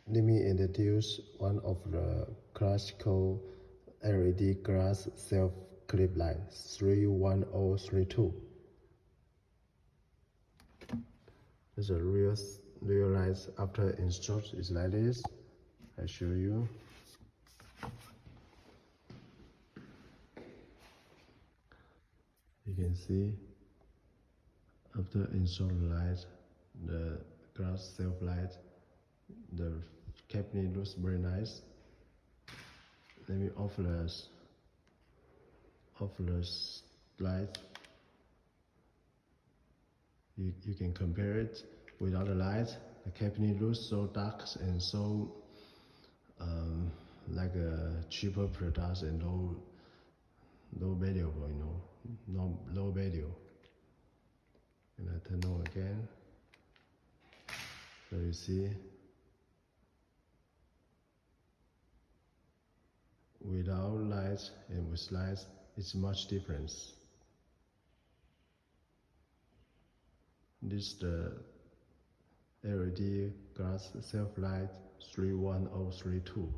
let me introduce one of the classical LED glass self-clip light 31032. This is a real light after installed is like this. I show you. You can see after installed light, the glass self light, the cabinet looks very nice. Let me off the light. You can compare it without the light. The cabinet looks so dark and so like a cheaper product and low value, low value. And I turn on again. So you see, without light and with lights, it's much difference. This is the LED glass self light 31032.